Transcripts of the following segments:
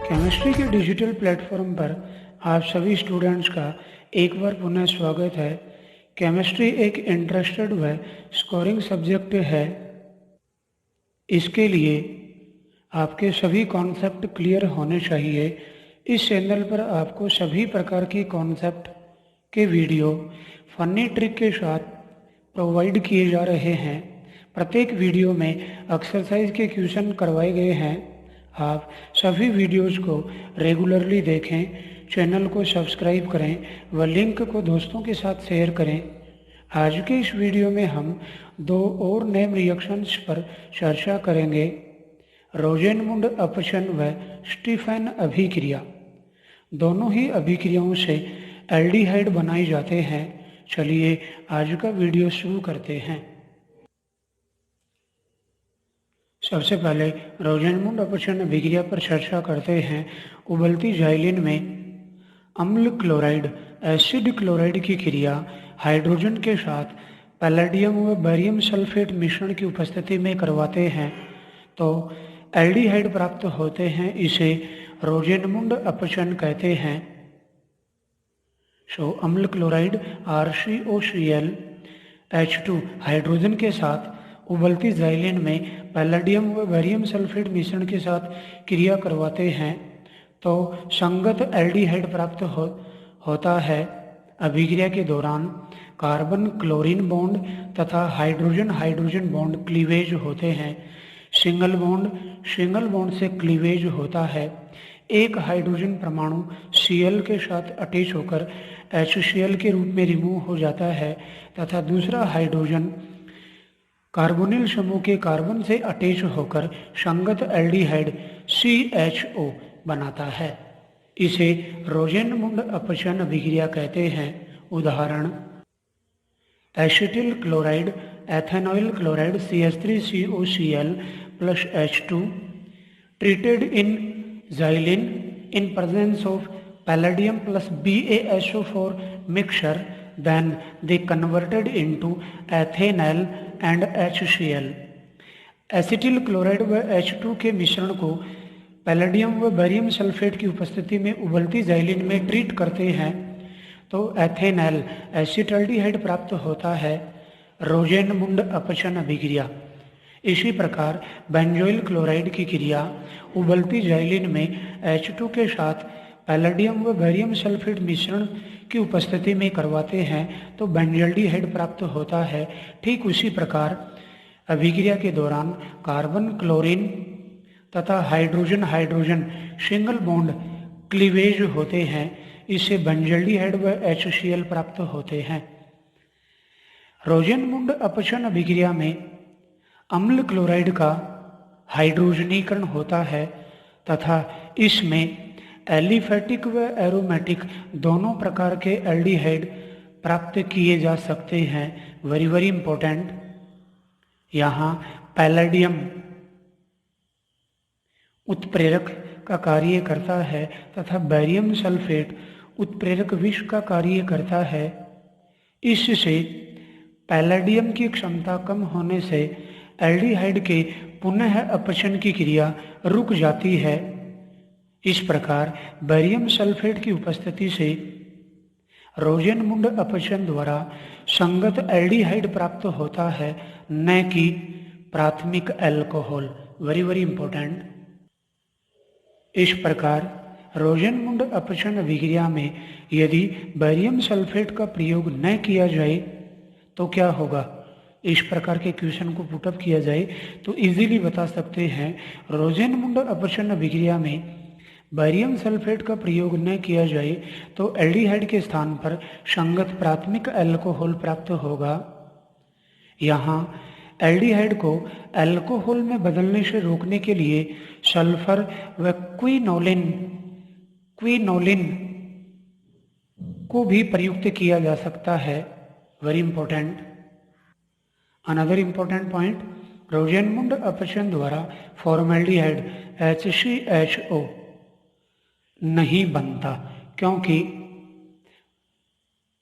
Chemistry के digital platform पर आप सभी स्टूडेंट्स का एक बार पुनः स्वागत है। केमिस्ट्री एक इंटरेस्टेड व स्कोरिंग सब्जेक्ट है। इसके लिए आपके सभी कॉन्सेप्ट क्लियर होने चाहिए। इस चैनल पर आपको सभी प्रकार की कॉन्सेप्ट के वीडियो फनी ट्रिक के साथ प्रोवाइड किए जा रहे हैं। प्रत्येक वीडियो में एक्सरसाइज के क्वेश्चन करवाए गए हैं। आप सभी वीडियोस को रेगुलरली देखें, चैनल को सब्सक्राइब करें व लिंक को दोस्तों के साथ शेयर करें। आज के इस वीडियो में हम दो और नेम रिएक्शंस पर चर्चा करेंगे, रोजेनमुंड अपचन व स्टीफन अभिक्रिया। दोनों ही अभिक्रियाओं से एल्डिहाइड बनाए जाते हैं। चलिए आज का वीडियो शुरू करते हैं। सबसे पहले रोजेनमुंड अपचन अभिक्रिया पर चर्चा करते हैं। उबलती जाइलिन में अम्ल क्लोराइड एसिड क्लोराइड की क्रिया हाइड्रोजन के साथ पैलेडियम व बेरियम सल्फेट मिश्रण की उपस्थिति में करवाते हैं तो एल्डिहाइड प्राप्त होते हैं। इसे रोजेनमुंड अपचन कहते हैं। अम्ल क्लोराइड RCOCl H2 हाइड्रोजन के साथ उबलती जाइलिन में पैलेडियम व बेरियम सल्फेट मिश्रण के साथ क्रिया करवाते हैं तो संगत एल्डिहाइड प्राप्त होता है। अभिक्रिया के दौरान कार्बन क्लोरीन बॉन्ड तथा हाइड्रोजन हाइड्रोजन बॉन्ड क्लीवेज होते हैं। सिंगल बॉन्ड से क्लीवेज होता है। एक हाइड्रोजन परमाणु Cl के साथ अटैच होकर HCl के रूप में रिमूव हो जाता है तथा दूसरा हाइड्रोजन कार्बोनिल समूह के कार्बन से अटैच होकर संगत एल्डिहाइड CHO बनाता है। इसे रोजेनमुंड अपचन अभिक्रिया कहते हैं। उदाहरण acetyl chloride ethanoyl chloride CH3COCl plus H2 treated in xylene in presence of palladium plus BaSO4 mixture, then they converted into ethanol and HCl। Acetyl chloride व H2 के मिश्रण को पैलेडियम व बेरियम सल्फेट की उपस्थिति में उबलती जाइलिन में treat करते हैं तो एथेनॉल एसिटाल्डिहाइड प्राप्त होता है। रोजेनमुंड अपचन अभिक्रिया। इसी प्रकार बेंजोइल क्लोराइड की क्रिया उबलती जाइलिन में H2 के साथ पैलेडियम व बेरियम सल्फेट मिश्रण की उपस्थिति में करवाते हैं तो बेंजल्डिहाइड प्राप्त होता है। ठीक उसी प्रकार अभिक्रिया के दौरान कार्बन क्लोरीन तथा hydrogen hydrogen single bond cleavage होते हैं। इससे बेंजल्डिहाइड व HCl प्राप्त होते हैं। रोजेनमुंड अपचन अभिक्रिया में अम्ल क्लोराइड का हाइड्रोजनीकरण होता है तथा इसमें एलिफेटिक व एरोमेटिक दोनों प्रकार के एल्डिहाइड प्राप्त किए जा सकते हैं। Very important. यहाँ पैलेडियम उत्प्रेरक का कार्य करता है तथा बेरियम सल्फेट उत्प्रेरक विष का कार्य करता है। इससे पैलेडियम की क्षमता कम होने से एल्डिहाइड के पुनः अपचन की क्रिया रुक जाती है। इस प्रकार बेरियम सल्फेट की उपस्थिति से रोजेनमुंड अपचन द्वारा संगत एल्डिहाइड प्राप्त होता है, न कि प्राथमिक अल्कोहल। Very important. इस प्रकार रोजेनमुंड अपचन अभिक्रिया में यदि बेरियम सल्फेट का प्रयोग न किया जाए तो क्या होगा। इस प्रकार के क्वेश्चन को पुटअप किया जाए तो इजीली बता सकते हैं। रोजेनमुंड अपचन अभिक्रिया में बेरियम सल्फेट का प्रयोग न किया जाए तो एल्डिहाइड के स्थान पर संगत प्राथमिक अल्कोहल प्राप्त होगा। यहाँ एल्डिहाइड को अल्कोहल में बदलने से रोकने के लिए सल्फर व क्विनोलिन को भी प्रयुक्त किया जा सकता है। Very important. Another important point, Rosenmund अपचन द्वारा फॉर्मेल्डिहाइड HCHO नहीं बनता क्योंकि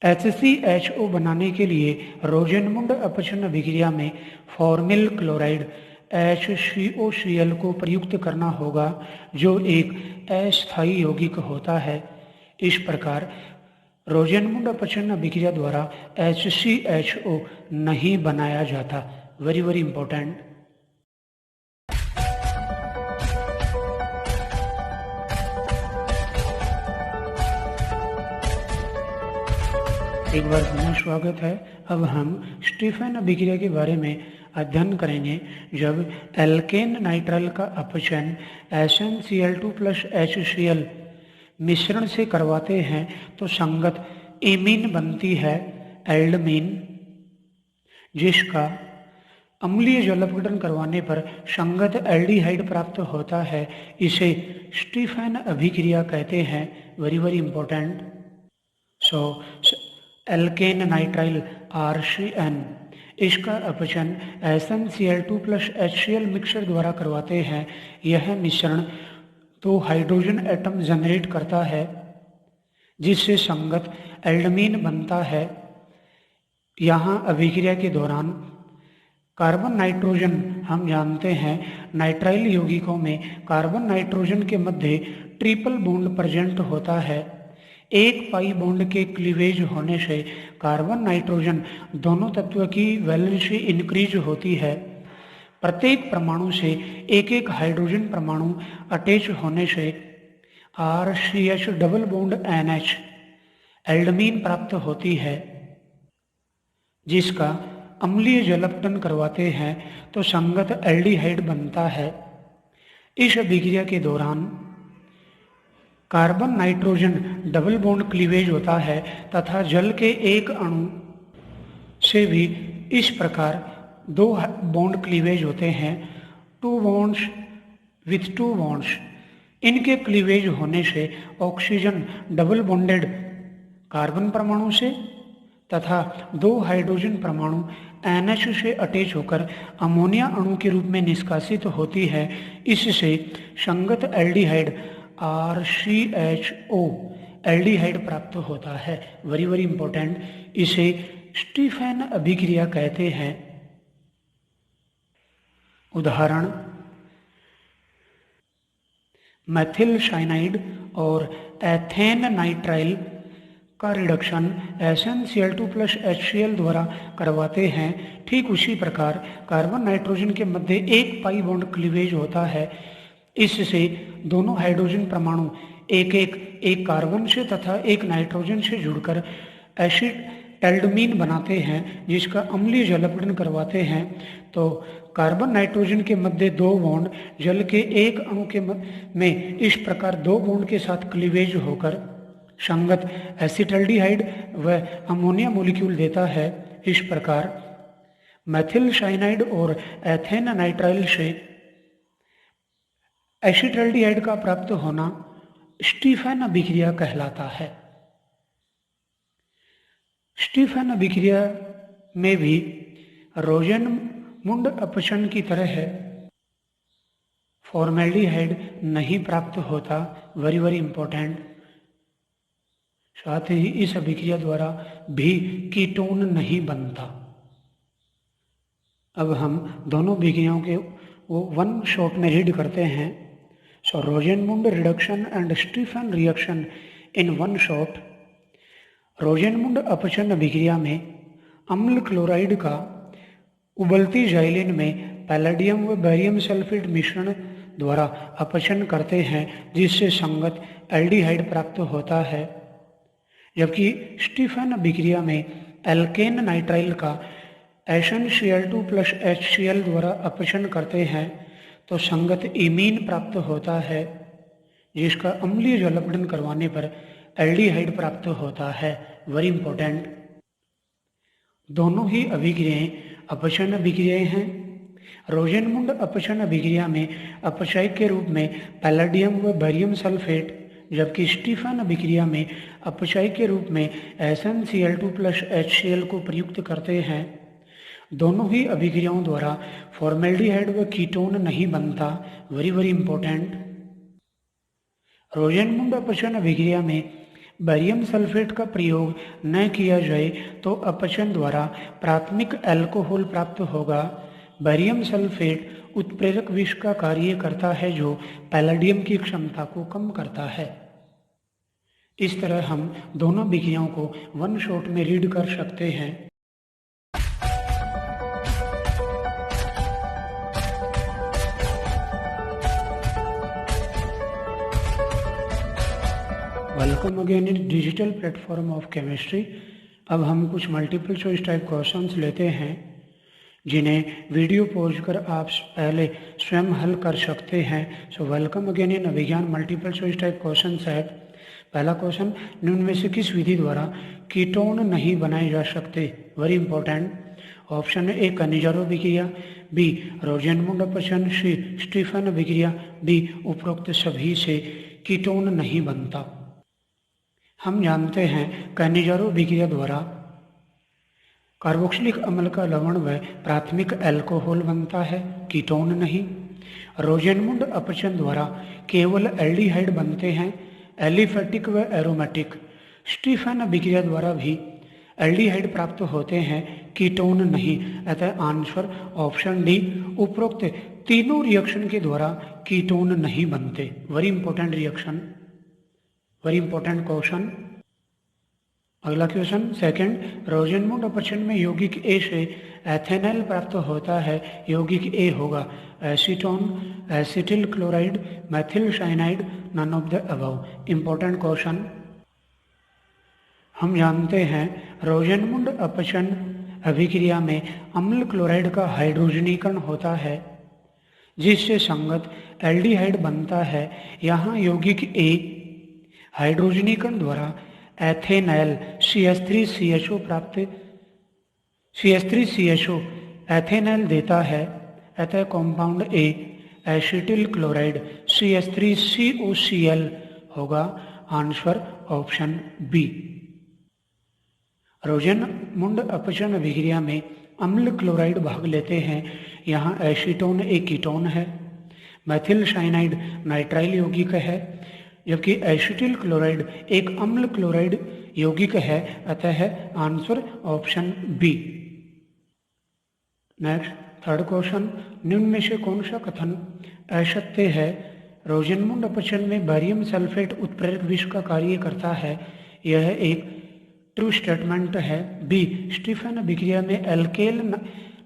HCHO बनाने के लिए रोजेनमुंड अपचन अभिक्रिया में फॉर्मिल क्लोराइड HCOCl को प्रयुक्त करना होगा, जो एक अस्थायी यौगिक होता है। इस प्रकार रोज़ेनमुंड अपचन अभिक्रिया द्वारा HCHO नहीं बनाया जाता। Very very important. एक बार पुनः स्वागत है। अब हम स्टीफन अभिक्रिया के बारे में अध्ययन करेंगे। जब एल्केन नाइट्राइल का अपचन SnCl2 + HCl मिश्रण से करवाते हैं तो संगत एमीन बनती है, एल्डमीन, जिसका अम्लीय जल अपघटन करवाने पर संगत एल्डिहाइड प्राप्त होता है। इसे स्टीफन अभिक्रिया कहते हैं। Very very important. Alkene nitrile RCN, इसका अपचन SnCl2 + HCl मिक्सर द्वारा करवाते हैं। यह मिश्रण 2 हाइड्रोजन एटम जनरेट करता है, जिससे संगत एल्डमीन बनता है। यहाँ अभिक्रिया के दौरान कार्बन नाइट्रोजन, हम जानते हैं नाइट्राइल यौगिकों में कार्बन नाइट्रोजन के मध्य ट्रिपल बॉन्ड प्रेजेंट होता है। एक पाई बॉन्ड के क्लीवेज होने से कार्बन नाइट्रोजन दोनों तत्व की वैलेंसी इंक्रीज होती है। प्रत्येक परमाणु से एक एक हाइड्रोजन परमाणु अटैच होने से RCH डबल बॉन्ड NH एल्डमीन प्राप्त होती है, जिसका अम्लीय जल अपघटन करवाते हैं तो संगत एल्डिहाइड बनता है। इस अभिक्रिया के दौरान carbon nitrogen double bond cleavage होता है तथा जल के एक अणु से भी इस प्रकार 2 बॉन्ड क्लीवेज होते हैं, 2 बॉन्ड्स विथ 2 बॉन्ड्स। इनके क्लीवेज होने से ऑक्सीजन डबल बॉन्डेड कार्बन परमाणु से तथा 2 हाइड्रोजन परमाणु NH से अटैच होकर अमोनिया अणु के रूप में निष्कासित होती है। इससे संगत एल्डिहाइड RCHO एल्डिहाइड प्राप्त होता है। Very very important. इसे स्टीफन अभिक्रिया कहते हैं। उदाहरण मेथिल साइनाइड और एथेन नाइट्राइल का रिडक्शन SnCl2 + HCl द्वारा करवाते हैं। ठीक उसी प्रकार कार्बन नाइट्रोजन के मध्य एक पाई बॉन्ड क्लीवेज होता है। इससे दोनों हाइड्रोजन परमाणु एक कार्बन से तथा एक नाइट्रोजन से जुड़कर एसिड एल्डमीन बनाते हैं, जिसका अम्लीय जल अपघटन करवाते हैं तो कार्बन नाइट्रोजन के मध्य 2 बॉन्ड जल के एक अणु के में इस प्रकार 2 बॉन्ड के साथ क्लीवेज होकर संगत एसिटाल्डिहाइड व अमोनिया मॉलिक्यूल देता है। इस प्रकार मेथिल साइनाइड और एथेन नाइट्राइल से एसिटाल्डिहाइड का प्राप्त होना स्टीफन अभिक्रिया कहलाता है। स्टीफन अभिक्रिया में भी रोज़ेनमुंड अपचन की तरह फॉर्मेल्डिहाइड नहीं प्राप्त होता। Very very important. साथ ही इस अभिक्रिया द्वारा भी कीटोन नहीं बनता। अब हम दोनों अभिक्रियाओं के वो 1 शॉट में रीड करते हैं। So Rosenmund reduction and Stephen reaction in 1 shot. Rosenmund अपचन अभिक्रिया में अम्ल क्लोराइड का उबलती जाइलिन में पैलेडियम व बेरियम सल्फेट मिश्रण द्वारा अपचन करते हैं, जिससे संगत एल्डिहाइड प्राप्त होता है। जबकि स्टीफन अभिक्रिया में एल्केन नाइट्राइल का SnCl2 + HCl द्वारा अपचन करते हैं तो संगत एमीन प्राप्त होता है, जिसका अम्लीय जल अपघटन करवाने पर एल्डिहाइड प्राप्त होता है। Very important. दोनों ही अभिक्रियाएं अपचन अभिक्रियाएं हैं। रोज़ेनमुंड अपचन अभिक्रिया में अपचय के रूप में पैलेडियम व बेरियम सल्फेट, जबकि स्टीफन अभिक्रिया में अपचय के रूप में SnCl2 + HCl को प्रयुक्त करते हैं। दोनों ही अभिक्रियाओं द्वारा फॉर्मेल्डिहाइड व कीटोन नहीं बनता। Very very important. रोज़ेनमुंड अपचन अभिक्रिया में बेरियम सल्फेट का प्रयोग न किया जाए तो अपचन द्वारा प्राथमिक अल्कोहल प्राप्त होगा, बैरियम सल्फेट उत्प्रेरक विष का कार्य करता है जो पैलेडियम की क्षमता को कम करता है। इस तरह हम दोनों विक्रियाओं को वन शॉट में रीड कर सकते हैं। Welcome again in digital platform of chemistry. अब हम कुछ मल्टीपल चॉइस टाइप क्वेश्चंस लेते हैं जिन्हें वीडियो पॉज कर आप पहले स्वयं हल कर सकते हैं। So welcome again in Abhigyan multiple choice type question set. पहला क्वेश्चन, निम्न में से किस विधि द्वारा कीटोन नहीं बनाए जा सकते? Very important. Option A Cannizzaro विक्रिया, बी रोजेनमुंड अपचन, सी स्टीफन विक्रिया, डी उपरोक्त सभी से कीटोन नहीं बनता। हम जानते हैं कनिजारो विक्रिया द्वारा कार्बोक्सिलिक अम्ल का लवण व प्राथमिक अल्कोहल बनता है, कीटोन नहीं। रोजेनमुंड अपचन द्वारा केवल एल्डिहाइड बनते हैं, एलिफेटिक व एरोमेटिक। स्टीफन विक्रिया द्वारा भी एल्डिहाइड प्राप्त होते हैं, कीटोन नहीं। अतः आंसर ऑप्शन डी, उपरोक्त तीनों रिएक्शन के द्वारा कीटोन नहीं बनते। Very important reaction, very important question. अगला क्वेश्चन सेकंड, रोजेनमुंड अपचन में यौगिक ए से एथेनॉल प्राप्त होता है, यौगिक ए होगा acetone, acetyl chloride, methyl cyanide, none of the above. Important question. हम जानते हैं रोजेनमुंड अपचन अभिक्रिया में अम्ल क्लोराइड का हाइड्रोजनीकरण होता है जिससे संगत एल्डिहाइड बनता है। यहाँ यौगिक ए हाइड्रोजनीकरण द्वारा एथेनॉल CH3CHO प्राप्त CH3CHO एथेनॉल देता है। अतः compound A acetyl chloride CH3COCl होगा। Answer option B. रोजेनमुंड अपचन अभिक्रिया में अम्ल क्लोराइड भाग लेते हैं। यहाँ एसीटोन एक कीटोन है, मेथिल साइनाइड नाइट्राइल यौगिक है, जबकि एसिटिल क्लोराइड एक अम्ल क्लोराइड यौगिक है। अतः answer option B. Next third question, निम्न में से कौन सा कथन असत्य है? रोजेनमुंड अपचन में बैरियम सल्फेट उत्प्रेरक विष का कार्य करता है, यह एक ट्रू स्टेटमेंट है। बी स्टीफन विक्रिया में एल्केल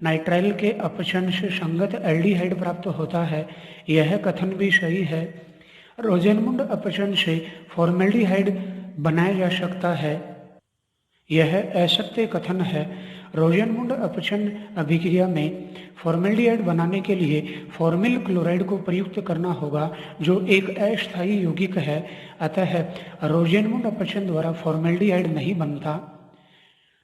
नाइट्राइल के अपचन से संगत एल्डिहाइड प्राप्त होता है, यह कथन भी सही है। रोजेनमुंड अपचन से फॉर्मेल्डिहाइड बनाया जा सकता है, यह असत्य कथन है। रोजेनमुंड अपचन अभिक्रिया में फॉर्मेल्डिहाइड बनाने के लिए फॉर्मिल क्लोराइड को प्रयुक्त करना होगा जो एक अस्थायी यौगिक है। अतः रोजेनमुंड अपचन द्वारा फॉर्मेल्डिहाइड नहीं बनता।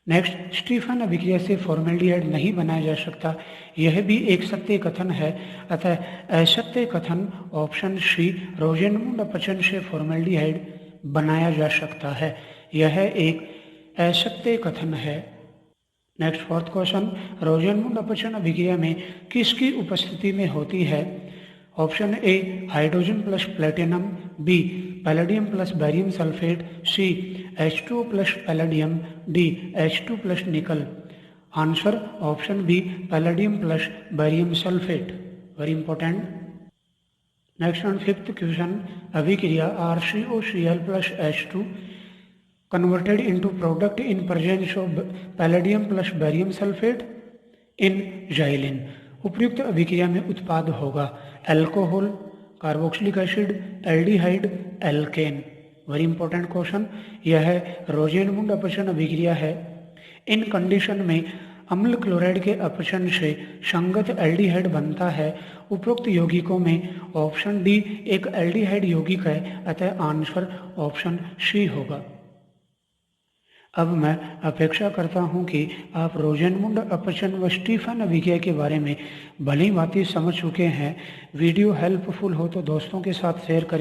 नेक्स्ट, स्टीफन अभिक्रिया से फॉर्मेल्डिहाइड नहीं बनाया जा सकता, यह भी एक सत्य कथन है। अतः असत्य कथन ऑप्शन सी, रोजेनमुंड अपचन से फॉर्मेल्डिहाइड बनाया जा सकता है, यह एक असत्य कथन है। नेक्स्ट फोर्थ क्वेश्चन, रोजेनमुंड अपचन अभिक्रिया में किसकी उपस्थिति में होती है? Option A hydrogen plus platinum, B palladium plus barium sulphate, C H2O plus palladium, D H2 plus nickel. Answer option B palladium plus barium sulphate. Very important. Next on fifth question, अभिक्रिया RCOCl प्लस H2 converted into product in presence of palladium plus barium sulfate in xylene। उपयुक्त अभिक्रिया में उत्पाद होगा alcohol, carboxylic acid, aldehyde, alkane. Very important question. यह Rosenmund अपचन अभिक्रिया है। इन कंडीशन में अम्ल क्लोराइड के अपचन से संगत एल्डिहाइड बनता है। उपरोक्त यौगिकों में ऑप्शन डी एक एल्डिहाइड यौगिक है, अतः आंसर ऑप्शन सी होगा। अब मैं अपेक्षा करता हूं कि आप रोजेनमुंड अपचन व स्टीफन अभिक्रिया के बारे में भली भांति समझ चुके हैं। वीडियो हेल्पफुल हो तो दोस्तों के साथ शेयर करें।